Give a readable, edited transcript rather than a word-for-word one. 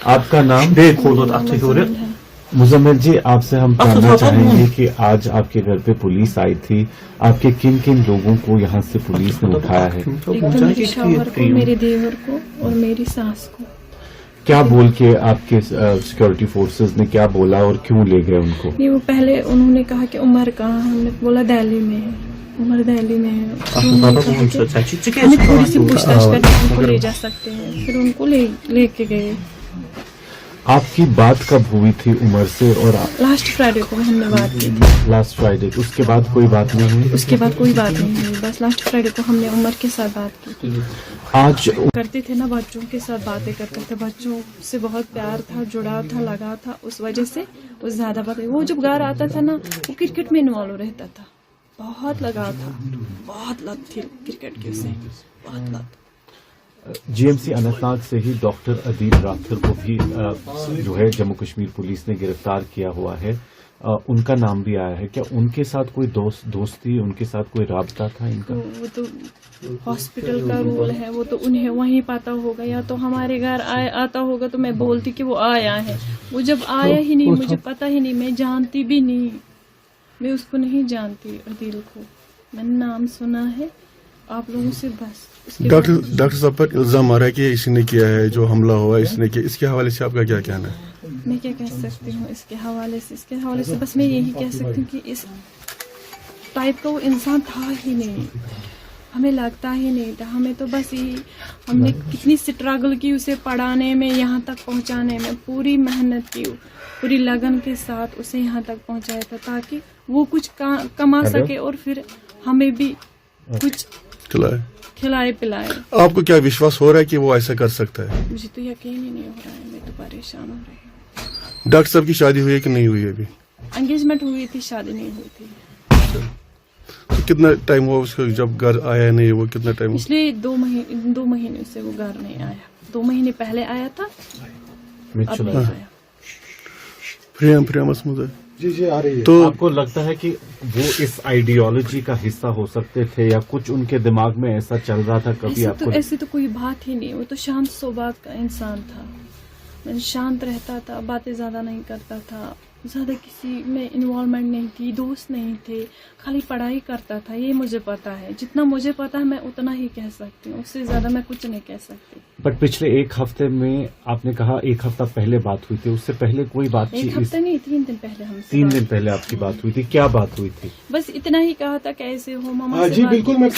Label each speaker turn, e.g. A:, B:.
A: آپ کا نام؟ مزمل جی، آپ سے ہم جاننا چاہیں گے کہ آج آپ کے گھر پہ پولیس آئی تھی، آپ کے کن کن لوگوں کو یہاں سے پولیس نے اٹھایا ہے؟
B: ایک تو میرے شوہر کو، میرے دیور کو اور میری ساس کو.
A: کیا بول کے آپ کے سیکورٹی فورسز نے کیا بولا اور کیوں لے گئے ان کو؟
B: نہیں، وہ پہلے انہوں نے کہا کہ عمر کہاں، ہم نے بولا دہلی میں ہے، عمر دہلی میں ہے. ہمیں تھوڑی سی پوچھ تاچھ کر کے ان کو لے جا سکتے ہیں، پھر ان کو لے کے گئے.
A: آپ کی بات کب ہوئی تھی عمر سے؟ اور
B: لاسٹ فرائیڈے کو ہم نے بات کی تھی.
A: لاسٹ فرائیڈے، اس کے بعد کوئی بات نہیں ہوئی؟
B: اس کے بعد کوئی بات نہیں ہوئی، بس لاسٹ فرائیڈے کو ہم نے عمر کے ساتھ بات کی تھی.
A: آج
B: کرتے تھے نا، بچوں کے ساتھ باتیں کرتے تھے، بچوں سے بہت پیار تھا، جڑاؤ تھا، لگا تھا، اس وجہ سے وہ زیادہ بات. وہ جب گھر آتا تھا نا، وہ کرکٹ میں انوالو رہتا تھا، بہت لگا تھا، بہت لت تھی کرکٹ کی، اسے بہت لت.
A: G M C Anant Nag سے ہی ڈاکٹر عدیل راتھر کو بھی جو ہے جموں کشمیر پولیس نے گرفتار کیا ہوا ہے، ان کا نام بھی آیا ہے. کیا ان کے ساتھ کوئی دوستی، ان کے ساتھ کوئی رابطہ تھا ان کا؟
B: وہ تو ہاسپٹل کا رول ہے، وہ تو انہیں وہیں پاتا ہوگا، یا تو ہمارے گھر آتا ہوگا تو میں بولتی کہ وہ آیا ہے. وہ جب آیا ہی نہیں، مجھے پتا ہی نہیں، میں جانتی بھی نہیں، میں اس کو نہیں جانتی عدیل کو. میں نے نام سنا ہے آپ لوگوں سے بس.
C: ڈاکٹر صاحب پر الزام آ رہا ہے کہ اسی نے کیا ہے، جو حملہ ہوا اس نے کیا. اس کے حوالے سے آپ کا کیا کہنا ہے؟
B: میں کیا کہہ سکتی ہوں اس کے حوالے سے بس میں یہی کہہ سکتی ہوں کہ اس ٹائپ کا وہ انسان تھا ہی نہیں، ہمیں لگتا ہی نہیں تھا. ہمیں تو بس یہی، ہم نے کتنی سٹرگل کی اسے پڑھانے میں، یہاں تک پہنچانے میں، پوری محنت کی، پوری لگن کے ساتھ اسے یہاں تک پہنچایا تھا تاکہ وہ کچھ کما سکے اور پھر ہمیں بھی کچھ کھلائے پلائے.
C: آپ کو کیا وشواس ہو رہا ہے کہ وہ ایسا کر سکتا ہے؟
B: مجھے تو یقین ہی نہیں ہو رہا ہے، میں تو پریشان ہو رہی ہوں.
C: ڈاکٹر صاحب کی شادی ہوئی ہے کہ نہیں ہوئی ہے ابھی؟
B: انگیجمنٹ ہوئی تھی، شادی نہیں ہوئی تھی.
C: تو کتنا ٹائم ہوا اس کو جب گھر آیا نہیں؟ وہ کتنا ٹائم؟
B: پچھلے 2 مہینے سے وہ گھر نہیں آیا. 2 مہینے پہلے آیا تھا، اب نہیں آیا.
C: جی آ رہی ہے.
A: تو آپ کو لگتا ہے کہ وہ اس آئیڈیالوجی کا حصہ ہو سکتے تھے، یا کچھ ان کے دماغ میں ایسا چل رہا تھا کبھی آپ کو؟
B: ایسے تو کوئی بات ہی نہیں. وہ تو شانت صحبت کا انسان تھا، شانت رہتا تھا، باتیں زیادہ نہیں کرتا تھا، زیادہ کسی میں انوالومنٹ نہیں تھی، دوست نہیں تھے، خالی پڑھائی کرتا تھا. یہ مجھے پتا ہے، جتنا مجھے پتا ہے میں اتنا ہی کہہ سکتی ہوں، اس سے زیادہ میں کچھ نہیں کہہ سکتی.
A: بٹ پچھلے ایک ہفتے میں آپ نے کہا 1 ہفتہ پہلے بات ہوئی تھی، اس سے پہلے کوئی بات
B: ایک ہفتہ نہیں، 3 دن پہلے ہم سے
A: 3 دن پہلے آپ کی بات ہوئی تھی. کیا بات ہوئی تھی؟
B: بس اتنا ہی کہا تھا کیسے ہو ماما سے.
C: جی بالکل، میں